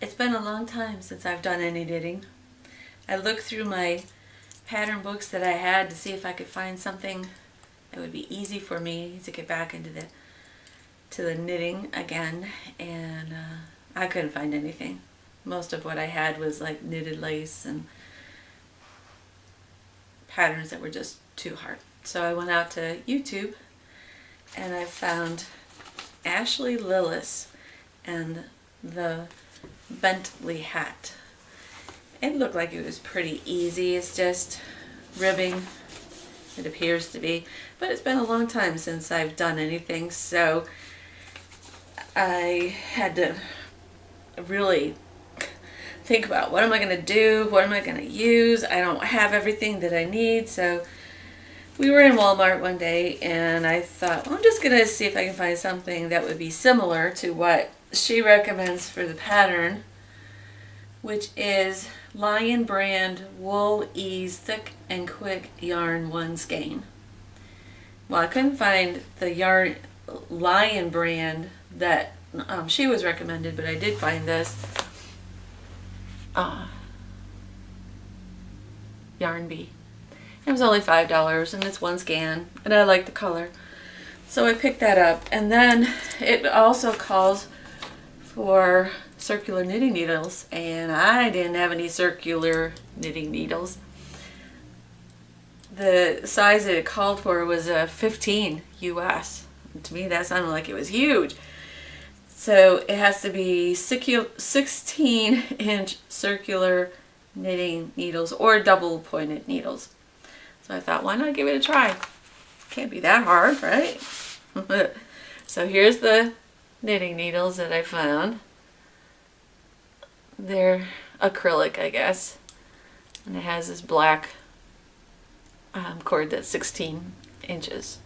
It's been a long time since I've done any knitting. I looked through my pattern books that I had to see if I could find something that would be easy for me to get back into the knitting again, and I couldn't find anything. Most of what I had was like knitted lace and patterns that were just too hard. So I went out to YouTube and I found Ashley Lillis and the Bentley hat. It looked like it was pretty easy. It's just ribbing, it appears to be, but it's been a long time since I've done anything, so I had to really think about what am I going to do, what am I going to use. I don't have everything that I need, so we were in Walmart one day and I thought, well, I'm just going to see if I can find something that would be similar to what she recommends for the pattern, which is Lion Brand Wool Ease Thick and Quick Yarn 1 Skein. Well, I couldn't find the yarn Lion brand that she was recommended, but I did find this Yarn Bee. It was only $5 and it's 1 scan and I like the color. So I picked that up, and then it also calls for circular knitting needles, and I didn't have any circular knitting needles. The size that it called for was a 15 US. To me that sounded like it was huge. So it has to be 16-inch circular knitting needles or double pointed needles. So I thought, why not give it a try? Can't be that hard, right? So here's the knitting needles that I found. They're acrylic, I guess. And it has this black cord that's 16 inches.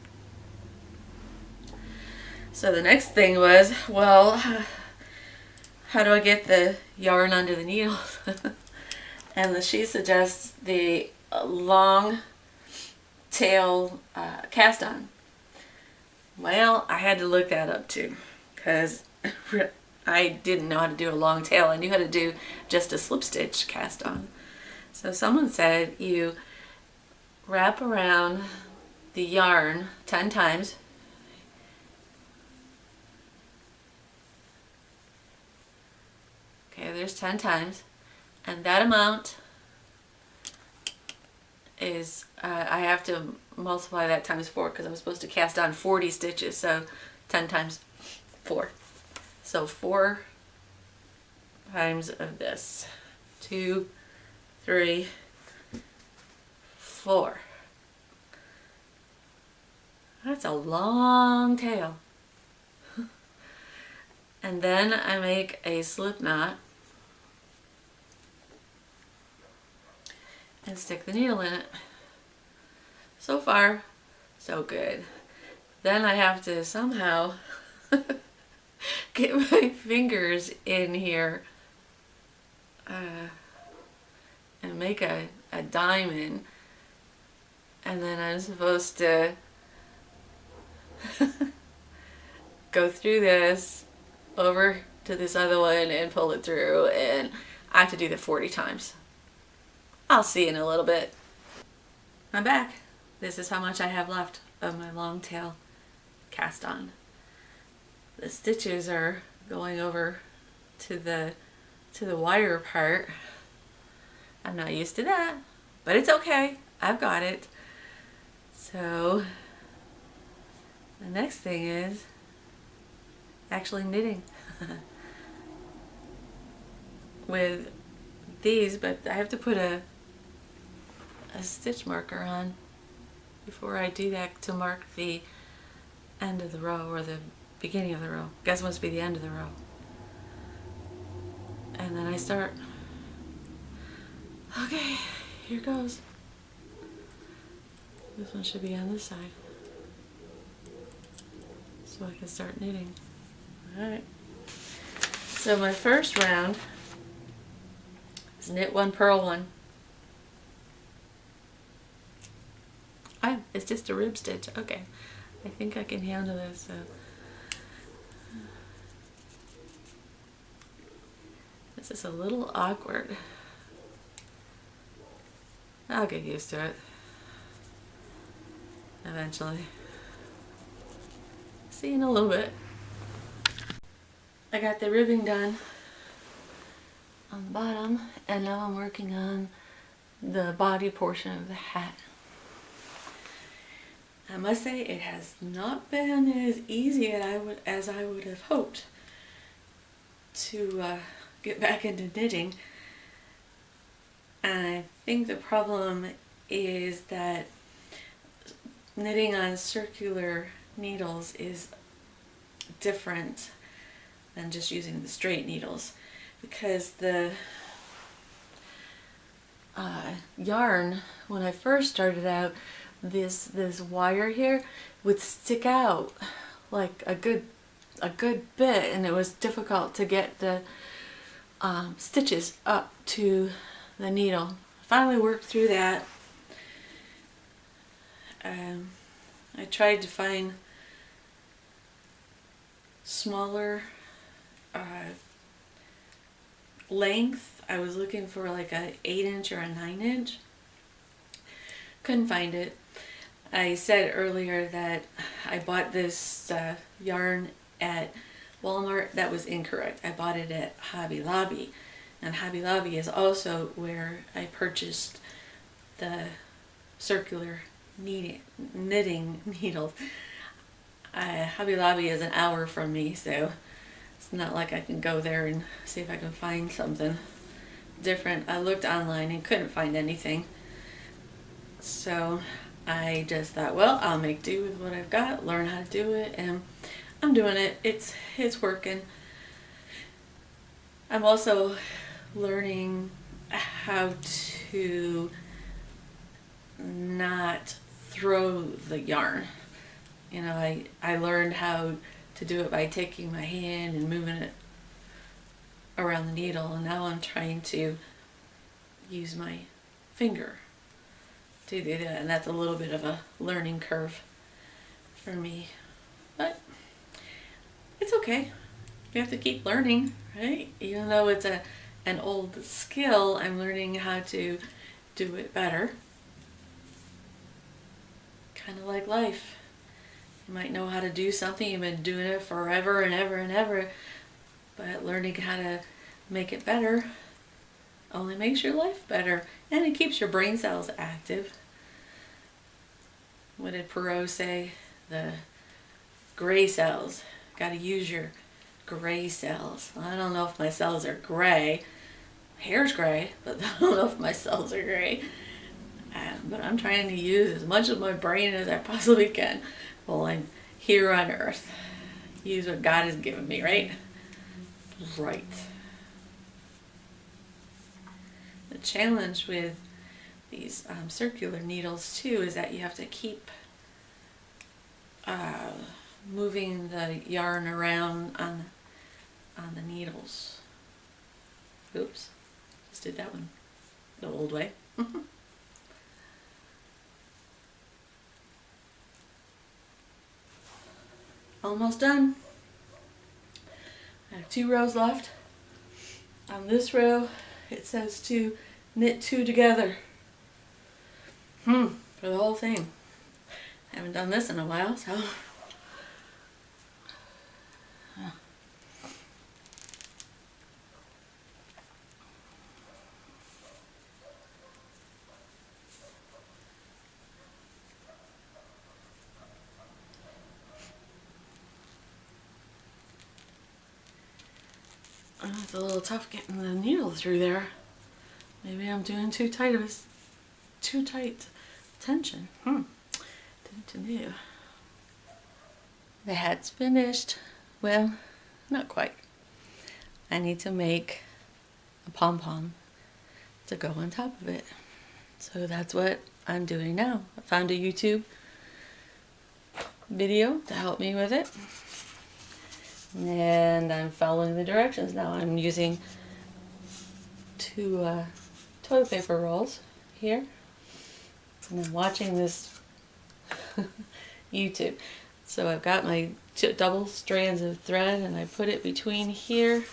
So the next thing was, well, how do I get the yarn under the needles? And she suggests the long tail cast on. Well, I had to look that up too, because I didn't know how to do a long tail. I knew how to do just a slip stitch cast on. So someone said you wrap around the yarn 10 times. Okay, there's 10 times, and that amount is, I have to multiply that times 4 because I'm supposed to cast on 40 stitches, so 10 times 4. So 4 times of this. 2, 3, 4. That's a long tail. And then I make a slip knot and stick the needle in it. So far, so good. Then I have to somehow get my fingers in here and make a diamond, and then I'm supposed to go through this over to this other one and pull it through, and I have to do that 40 times. I'll see you in a little bit. I'm back. This is how much I have left of my long tail cast on. The stitches are going over to the wire part. I'm not used to that, but it's okay. I've got it. So the next thing is actually knitting with these, but I have to put a stitch marker on before I do that to mark the end of the row or the beginning of the row. I guess it must be the end of the row. And then I start. Okay, here goes. This one should be on this side, so I can start knitting. Alright. So my first round is knit 1, purl 1. It's just a rib stitch. Okay. I think I can handle this. So This is a little awkward. I'll get used to it eventually. See you in a little bit. I got the ribbing done on the bottom, and now I'm working on the body portion of the hat. I must say it has not been as easy as I would have hoped to get back into knitting. And I think the problem is that knitting on circular needles is different than just using the straight needles, because the yarn, when I first started out, this wire here would stick out like a good bit, and it was difficult to get the stitches up to the needle. I finally worked through that. I tried to find smaller length. I was looking for like a 8-inch or a 9-inch. Couldn't find it. I said earlier that I bought this yarn at Walmart. That was incorrect. I bought it at Hobby Lobby, and Hobby Lobby is also where I purchased the circular knitting needles. Hobby Lobby is an hour from me, so it's not like I can go there and see if I can find something different. I looked online and couldn't find anything, so I just thought, well, I'll make do with what I've got, learn how to do it, and I'm doing it. It's working. I'm also learning how to not throw the yarn. You know, I learned how to do it by taking my hand and moving it around the needle, and now I'm trying to use my finger to do that, and that's a little bit of a learning curve for me, but it's okay. You have to keep learning, right? Even though it's an old skill, I'm learning how to do it better. Kind of like life. You might know how to do something, you've been doing it forever and ever and ever, but learning how to make it better only makes your life better, and it keeps your brain cells active. What did Perot say? The gray cells. Got to use your gray cells. I don't know if my cells are gray. Hair's gray, but I don't know if my cells are gray. But I'm trying to use as much of my brain as I possibly can while I'm here on Earth. Use what God has given me, right? Right. The challenge with these circular needles too is that you have to keep moving the yarn around on the needles. Oops, just did that one the old way. Almost done. I have 2 rows left. On this row, it says to knit 2 together. For the whole thing. I haven't done this in a while, so. It's a little tough getting the needle through there. Maybe I'm doing too tight tension. Didn't know. The hat's finished. Well, not quite. I need to make a pom-pom to go on top of it. So that's what I'm doing now. I found a YouTube video to help me with it. And I'm following the directions now. I'm using 2 toilet paper rolls here. And I'm watching this YouTube. So I've got my double strands of thread, and I put it between here,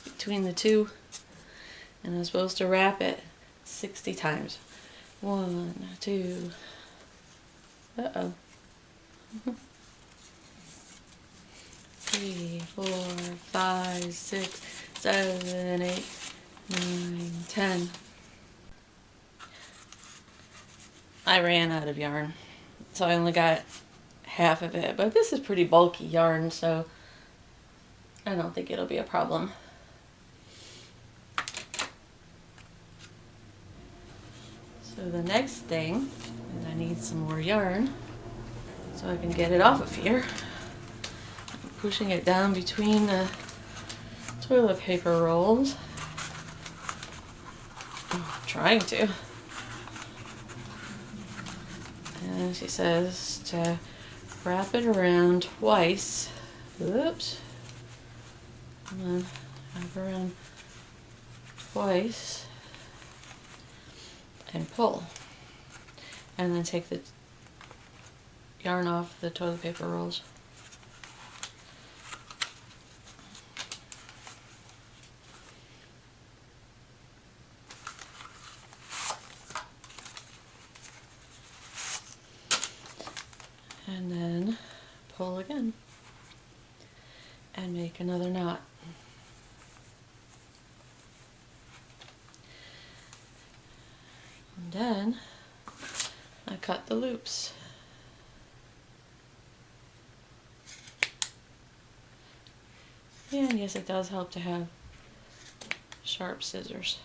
between the 2 And I'm supposed to wrap it 60 times. 1, 2, uh-oh. 3, 4, 5, 6, 7, 8, 9, 10. I ran out of yarn, so I only got half of it, but this is pretty bulky yarn, so I don't think it'll be a problem. So the next thing is I need some more yarn so I can get it off of here. I'm pushing it down between the toilet paper rolls. I'm trying to. And she says to wrap it around twice. Oops. Come on, wrap around twice and pull. And then take the yarn off the toilet paper rolls. And then pull again and make another knot. And then I cut the loops. And yes, it does help to have sharp scissors,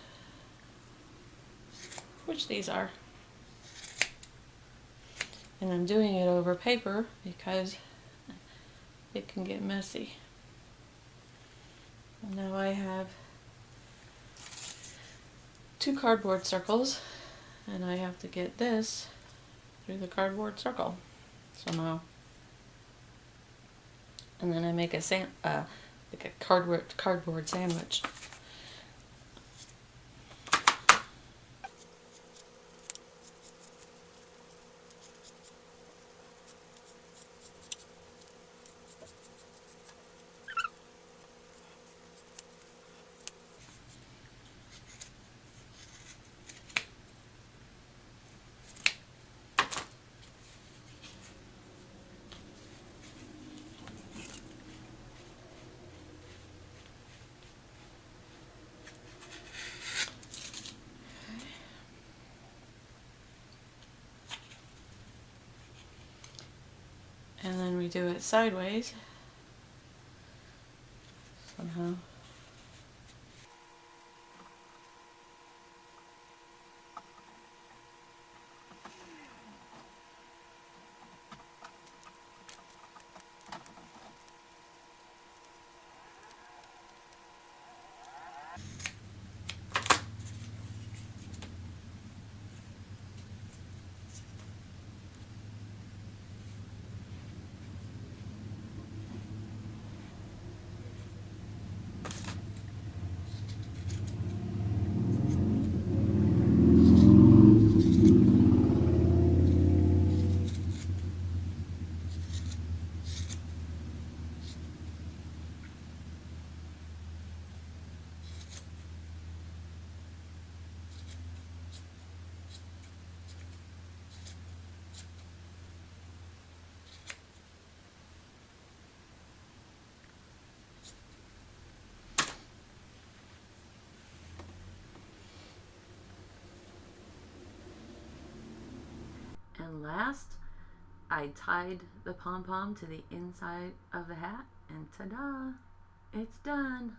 which these are. And I'm doing it over paper because it can get messy. And now I have 2 cardboard circles, and I have to get this through the cardboard circle somehow. And then I make a like a cardboard sandwich. And then we do it sideways somehow. And last, I tied the pom-pom to the inside of the hat, and ta-da, it's done.